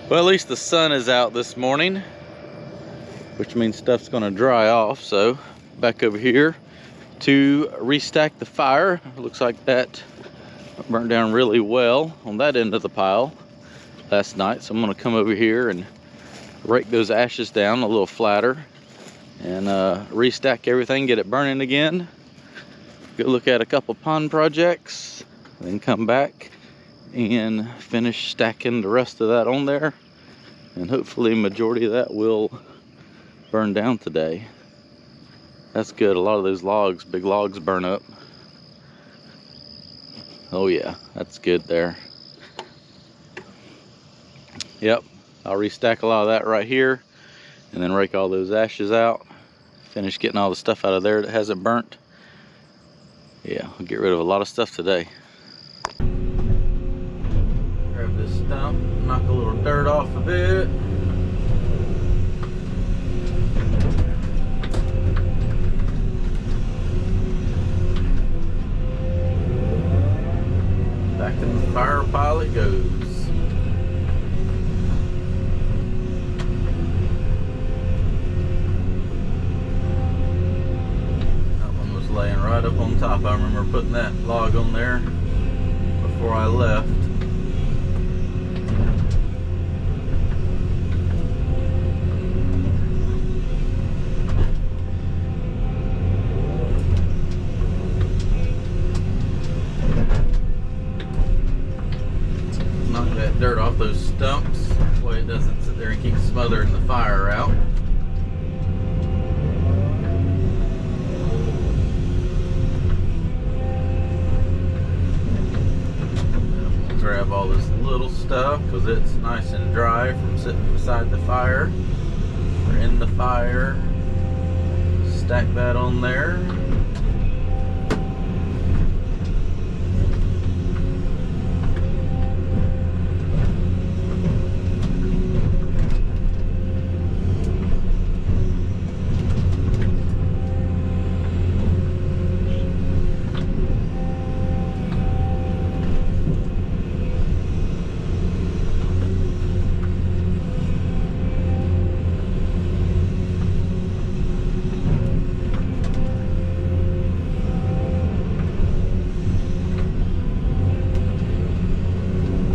Well, at least the sun is out this morning, which means stuff's gonna dry off. So back over here to restack the fire. It looks like that burnt down really well on that end of the pile last night. So I'm gonna come over here and rake those ashes down a little flatter and restack everything, get it burning again. Go look at a couple pond projects, then come back and finish stacking the rest of that on there, and hopefully majority of that will burn down today. That's good. A lot of those logs, big logs, burn up. Oh yeah, that's good there. Yep, I'll restack a lot of that right here and then rake all those ashes out, finish getting all the stuff out of there that hasn't burnt. Yeah, I'll get rid of a lot of stuff today. Grab this stump, knock a little dirt off of it. Back in the fire pile it goes. Laying right up on top. I remember putting that log on there before I left. Knock that dirt off those stumps, that way it doesn't sit there and keep smothering the fire out. Grab all this little stuff because it's nice and dry from sitting beside the fire or in the fire. Stack that on there.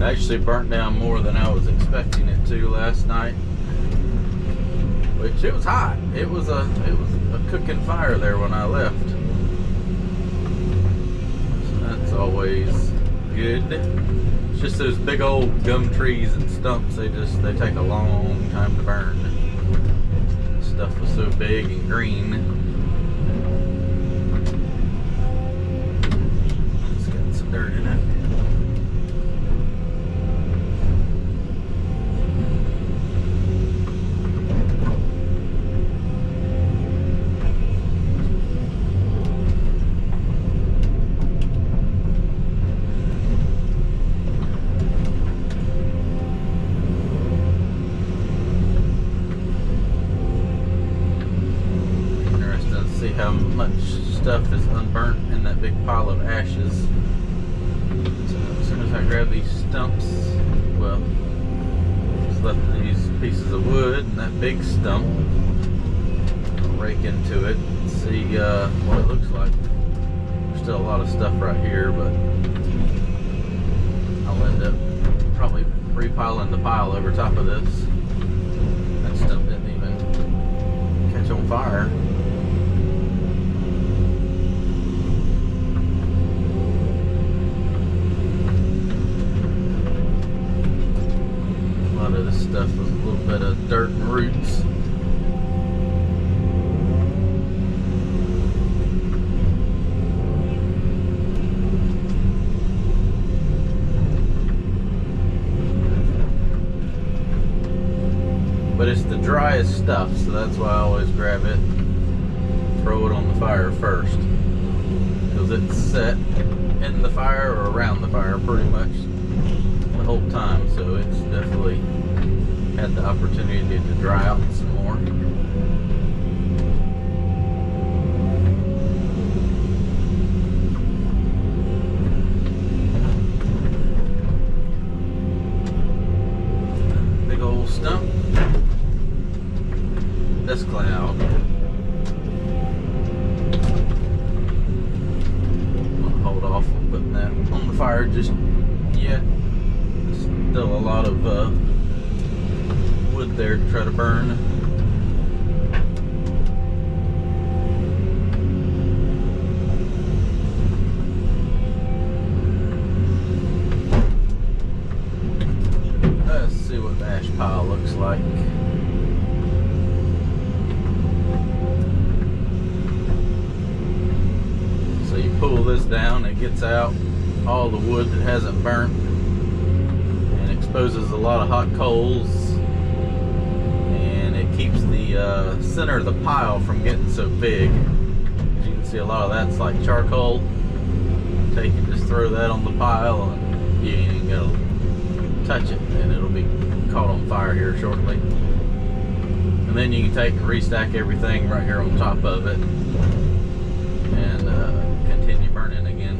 Actually burnt down more than I was expecting it to last night, which it was hot. It was a cooking fire there when I left, so that's always good. It's just those big old gum trees and stumps, they take a long time to burn. Stuff was so big and green. It's got some dirt in it. How much stuff is unburnt in that big pile of ashes. So as soon as I grab these stumps, well, just left these pieces of wood and that big stump, I'll rake into it and see what it looks like. There's still a lot of stuff right here, but I'll end up probably repiling the pile over top of this. That stump didn't even catch on fire. This stuff was a little bit of dirt and roots. But it's the driest stuff, so that's why I always grab it, throw it on the fire first, because it's set in the fire or around the fire pretty much the whole time, so it's definitely had the opportunity to dry out some more. Big stump. Dust cloud. I'm gonna hold off on putting that on the fire just yet. Still a lot of wood there to try to burn. Let's see what the ash pile looks like. So you pull this down, it gets out all the wood that hasn't burnt and exposes a lot of hot coals, and it keeps the center of the pile from getting so big. As you can see, a lot of that's like charcoal. Take and just throw that on the pile and you ain't even gonna touch it, and it'll be caught on fire here shortly. And then you can take and restack everything right here on top of it and continue burning again.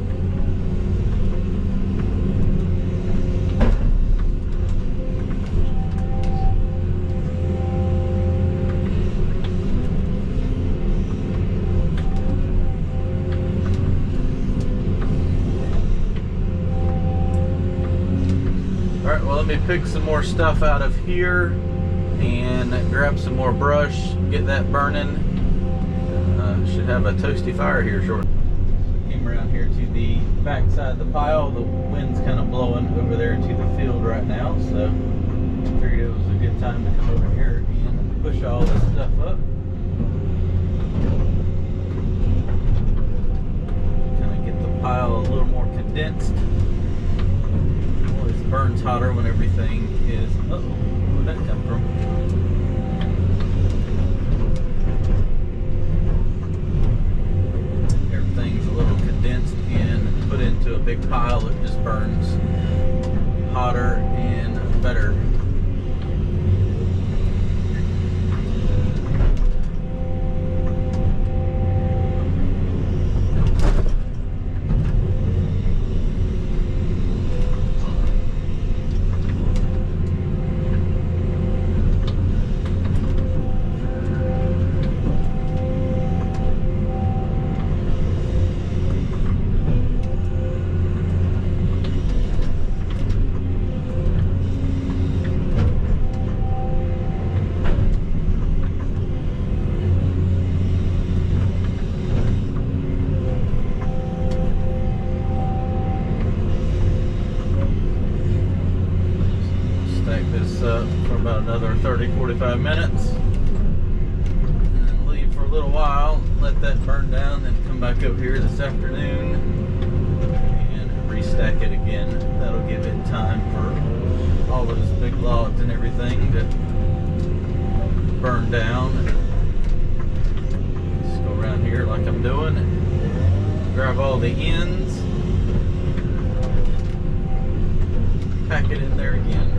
Alright, well, let me pick some more stuff out of here and grab some more brush, get that burning. Should have a toasty fire here shortly. Came around here to the back side of the pile. The wind's kind of blowing over there into the field right now, so figured it was a good time to come over here and push all this stuff up. Kind of get the pile a little more condensed. Always burns hotter when everything is. Uh-oh, where'd that come from? Everything's a little condensed and put into a big pile. It just burns hotter and better. This up for about another 30-45 minutes and then leave for a little while, let that burn down, then come back over here this afternoon and restack it again. That'll give it time for all those big logs and everything to burn down. Just go around here like I'm doing and grab all the ends, pack it in there again.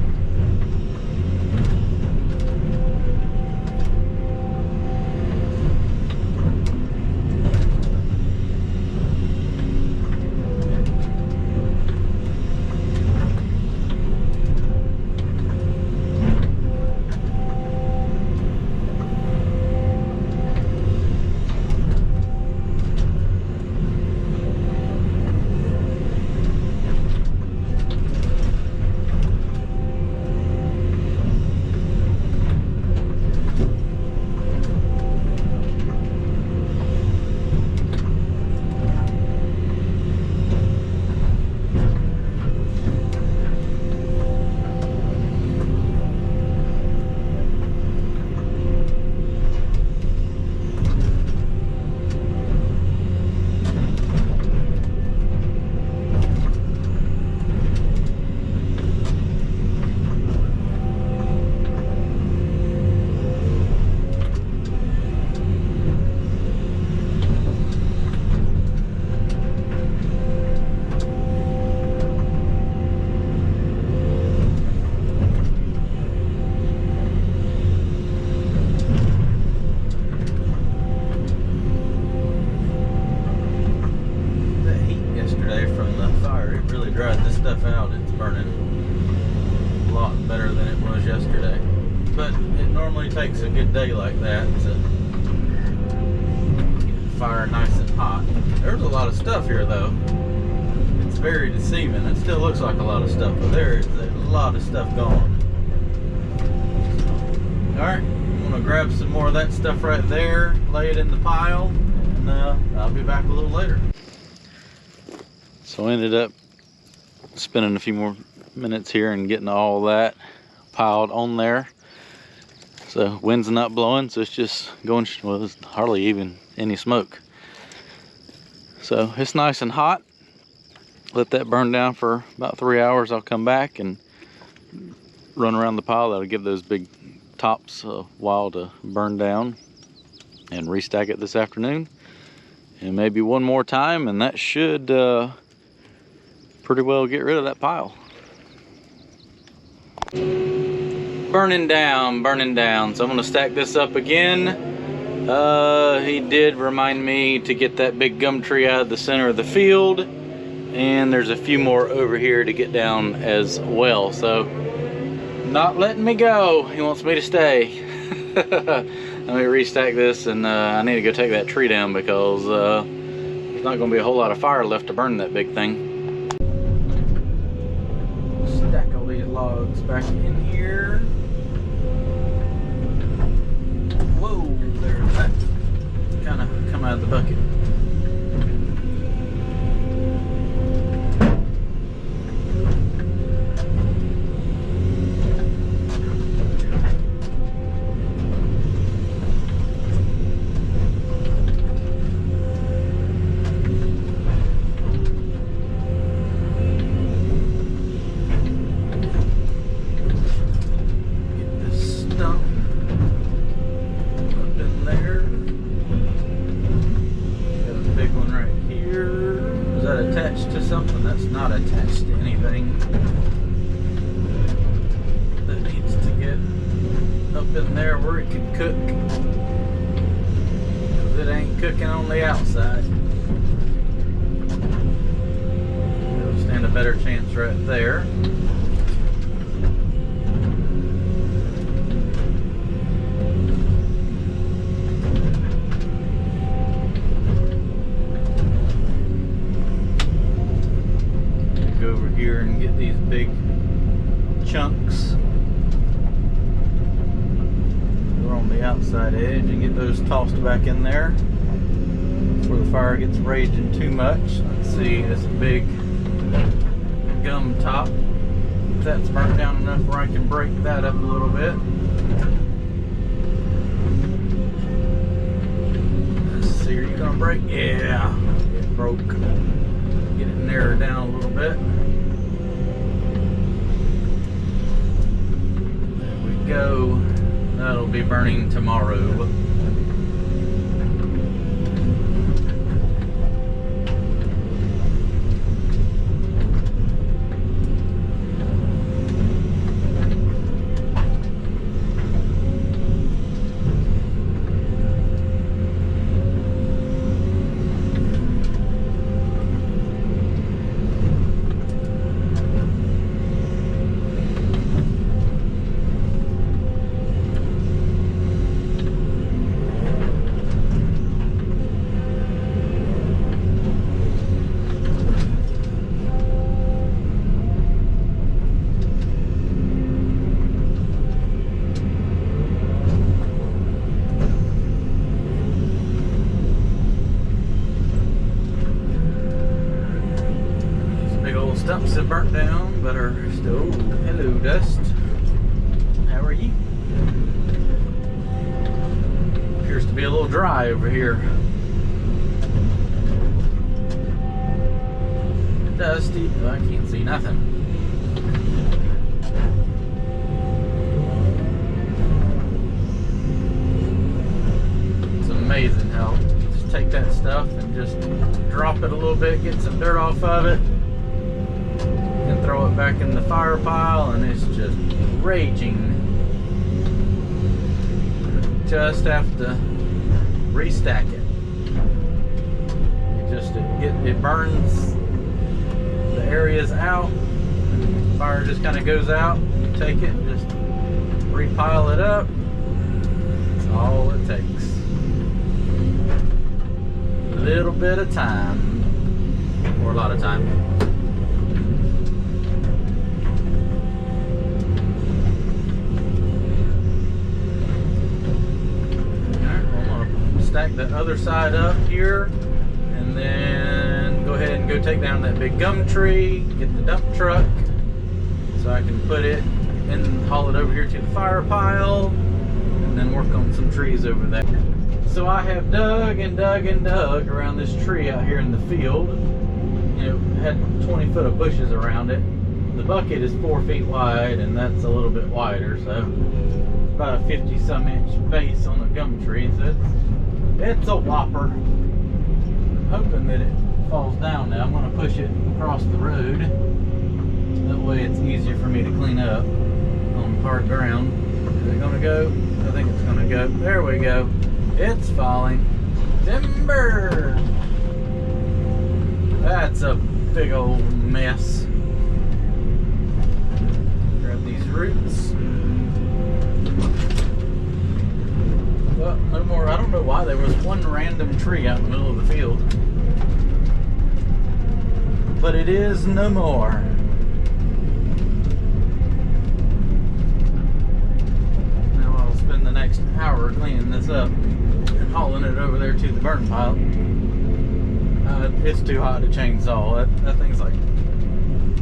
but it normally takes a good day like that to keep the fire nice and hot. There's a lot of stuff here though. It's very deceiving. It still looks like a lot of stuff, but there's a lot of stuff going. Alright, I'm gonna grab some more of that stuff right there, lay it in the pile, and I'll be back a little later. So I ended up spending a few more minutes here and getting all that piled on there. So wind's not blowing, so it's just going, well, there's hardly even any smoke. So it's nice and hot. Let that burn down for about 3 hours. I'll come back and run around the pile. That'll give those big tops a while to burn down, and restack it this afternoon. And maybe one more time, and that should pretty well get rid of that pile. Burning down. So I'm gonna stack this up again. He did remind me to get that big gum tree out of the center of the field, and there's a few more over here to get down as well. So not letting me go. He wants me to stay. Let me restack this, and I need to go take that tree down because there's not gonna be a whole lot of fire left to burn that big thing. Stack all these logs back in here. Whoa, there's that. Kind of come out of the bucket. Attached to something that's not attached to anything. That needs to get up in there where it can cook, because it ain't cooking on the outside. It'll stand a better chance right there. Here and get these big chunks. They're on the outside edge, and get those tossed back in there before the fire gets raging too much. Let's see, this big gum top. That's burnt down enough where I can break that up a little bit. Let's see, are you gonna break? Yeah, it broke. Get it narrowed down a little bit. Go. That'll be burning tomorrow. Stumps have burnt down, but are still. Hello, Dust. How are you? Appears to be a little dry over here. Dusty. Oh, I can't see nothing. It's amazing how you just take that stuff and just drop it a little bit, get some dirt off of it, and throw it back in the fire pile, and it's just raging. Just have to restack it. It burns the areas out. Fire just kind of goes out. You take it and just repile it up. That's all it takes. A little bit of time, or a lot of time. Stack the other side up here, and then go ahead and go take down that big gum tree, get the dump truck so I can put it and haul it over here to the fire pile, and then work on some trees over there. So I have dug and dug and dug around this tree out here in the field. It had 20 foot of bushes around it. The bucket is 4 feet wide, and that's a little bit wider, so about a 50 some inch base on a gum tree, so it's a whopper. Hoping that it falls down now. I'm going to push it across the road. That way it's easier for me to clean up on hard ground. Is it going to go? I think it's going to go. There we go. It's falling. Timber! That's a big old mess. Grab these roots. Well, no more. I don't know why there was one random tree out in the middle of the field. But it is no more. Now I'll spend the next hour cleaning this up and hauling it over there to the burn pile. It's too hot to chainsaw. That thing's like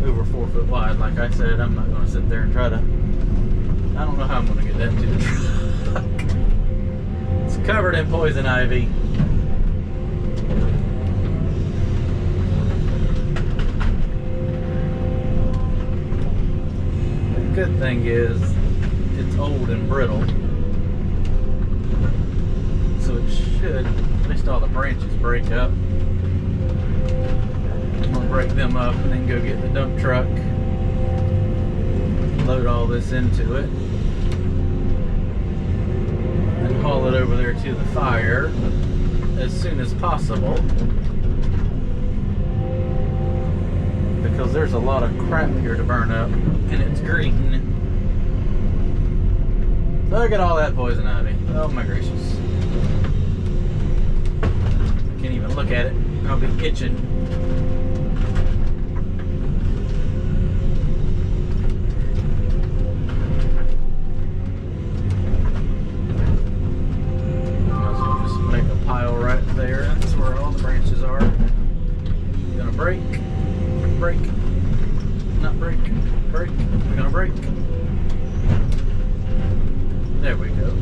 over 4 foot wide. Like I said, I'm not going to sit there and try to... I don't know how I'm going to get that to the truck. It's covered in poison ivy. The good thing is it's old and brittle, so it should, at least all the branches, break up. I'm gonna break them up and then go get the dump truck, load all this into it, and haul it over there to the fire as soon as possible, because there's a lot of crap here to burn up and it's green. Look at all that poison ivy. Oh my gracious. I can't even look at it. I'll be itching. Might as well just make a pile right there. That's where all the branches are. We're gonna break. Break. Not break. Break. We're gonna break. There we go.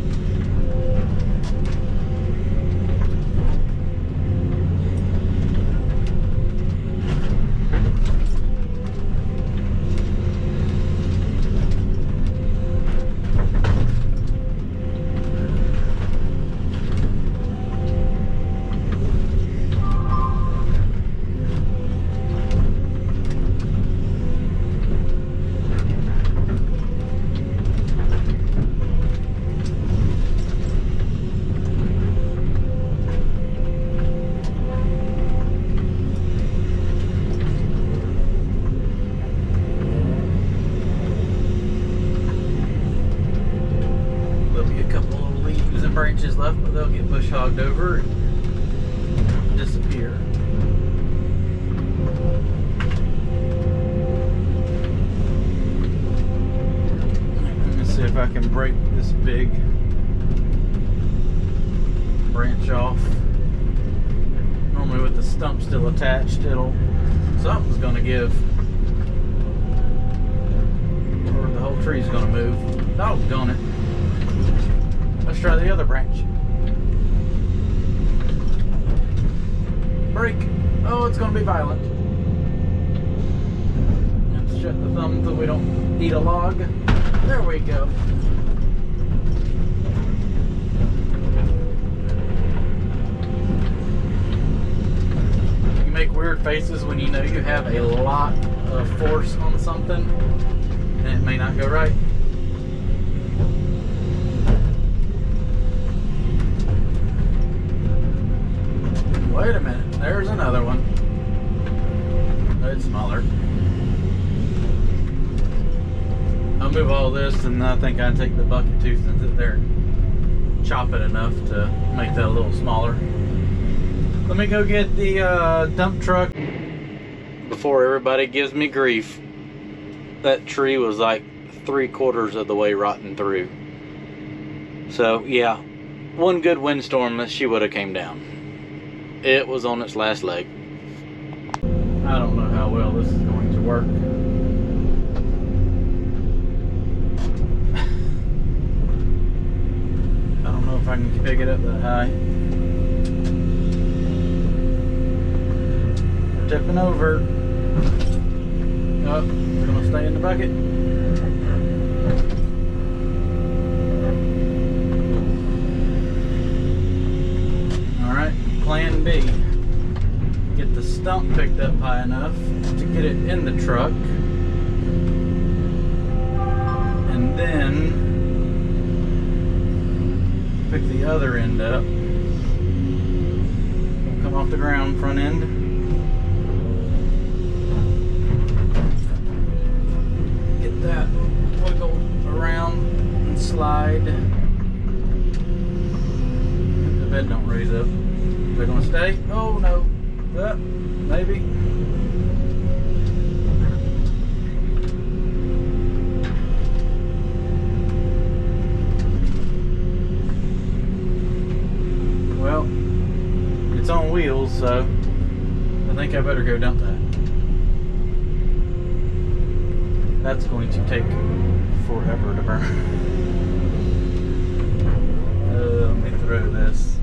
Branches left, but they'll get bush hogged over and disappear. Let me see if I can break this big branch off. Normally with the stump still attached, something's gonna give, or the whole tree's gonna move. Doggone it. Let's try the other branch. Break. Oh, it's going to be violent. Let's shut the thumb so we don't eat a log. There we go. You make weird faces when you know you have a lot of force on something and it may not go right. Wait a minute, there's another one. It's smaller. I'll move all all this, and I think I'd take the bucket tooth and sit there and chop it enough to make that a little smaller. Let me go get the dump truck before everybody gives me grief. That tree was like 3/4 of the way rotten through. So yeah, one good windstorm that she would have came down. It was on its last leg. I don't know how well this is going to work. I don't know if I can pick it up that high. We're tipping over. Oh, we're gonna stay in the bucket. Alright, plan B. Get the stump picked up high enough to get it in the truck. And then pick the other end up. It'll come off the ground, front end. Get that wiggle around and slide. The bed don't raise up. Is it gonna stay? Oh no. Maybe. Well, it's on wheels, so I think I better go dump that. That's going to take forever to burn. Let me throw this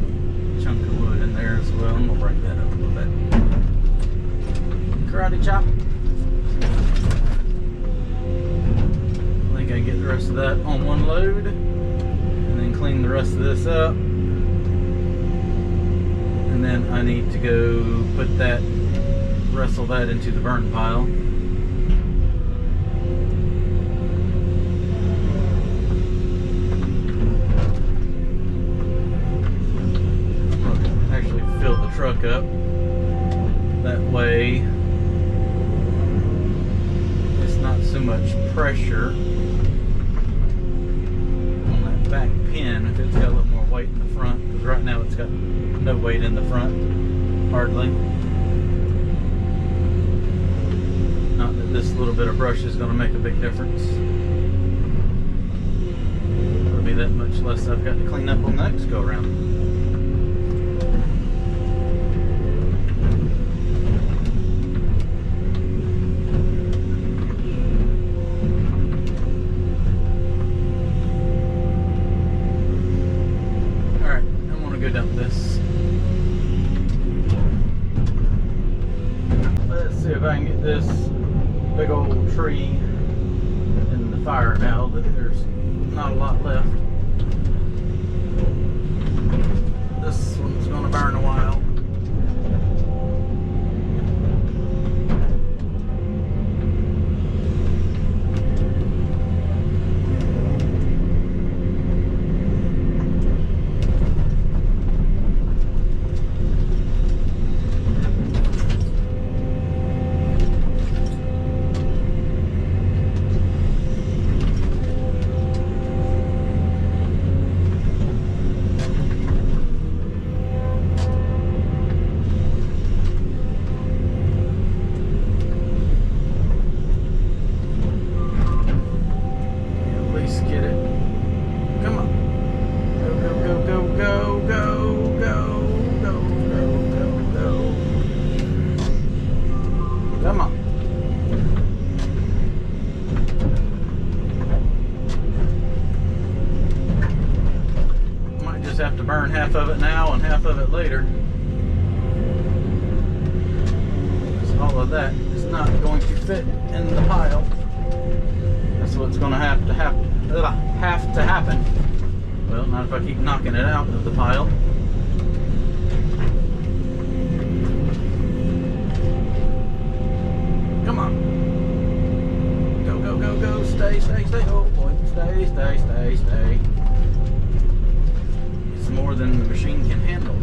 chunk of wood in there as well, and we'll break that up a little bit. Karate chop. I think I can get the rest of that on one load, and then clean the rest of this up. And then I need to go put that, wrestle that into the burn pile. Actually fill the truck up. That way it's not so much pressure on that back pin if it's got a little more weight in the front, because right now it's got no weight in the front, hardly. Not that this little bit of brush is going to make a big difference. It'll be that much less I've got to clean up on the next go around. Dump this. Let's see if I can get this big old tree in the fire now that there's not a lot left. This one's going to burn a while. Have to burn half of it now and half of it later, because all of that is not going to fit in the pile. That's what's going to have to happen. Well, not if I keep knocking it out of the pile. Come on, go go go go, stay stay stay. Oh boy, stay stay stay stay. More than the machine can handle.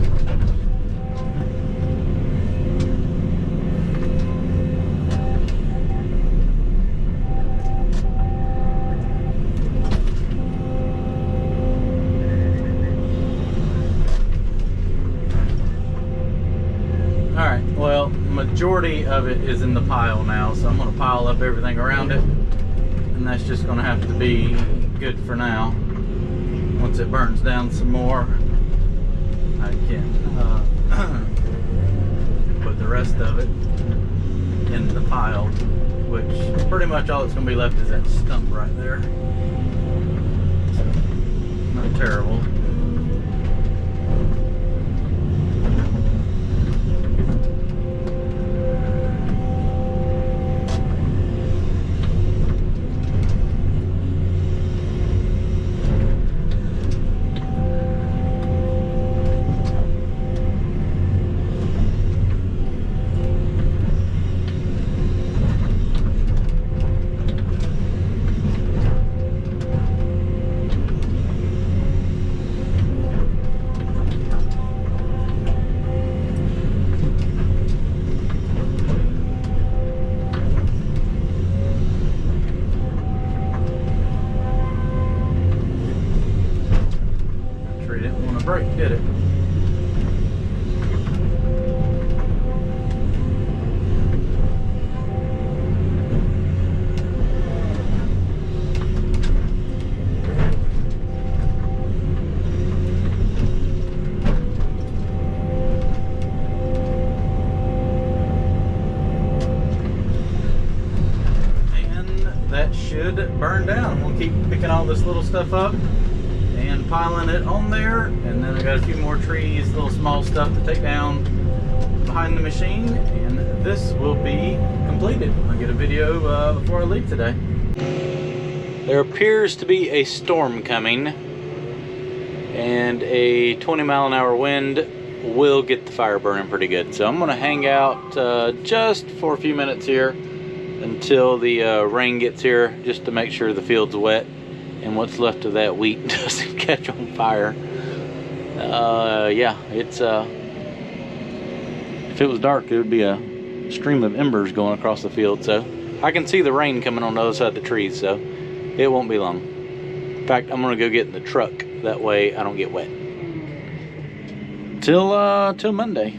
majority of it is in the pile now, so I'm going to pile up everything around it, and that's just going to have to be good for now. Once it burns down some more, I can put the rest of it in the pile, which pretty much all that's going to be left is that stump right there. So, not terrible. Break, did it? And that should burn down. We'll keep picking all this little stuff up and piling it on there, and then I got a few more trees, little small stuff to take down behind the machine, and this will be completed. I'll get a video before I leave today. There appears to be a storm coming, and a 20-mile-an-hour wind will get the fire burning pretty good. So I'm going to hang out just for a few minutes here until the rain gets here, just to make sure the field's wet and what's left of that wheat doesn't catch on fire. Yeah, it's if it was dark, it would be a stream of embers going across the field. So I can see the rain coming on the other side of the trees, so it won't be long. In fact, I'm gonna go get in the truck, that way I don't get wet. Till Monday.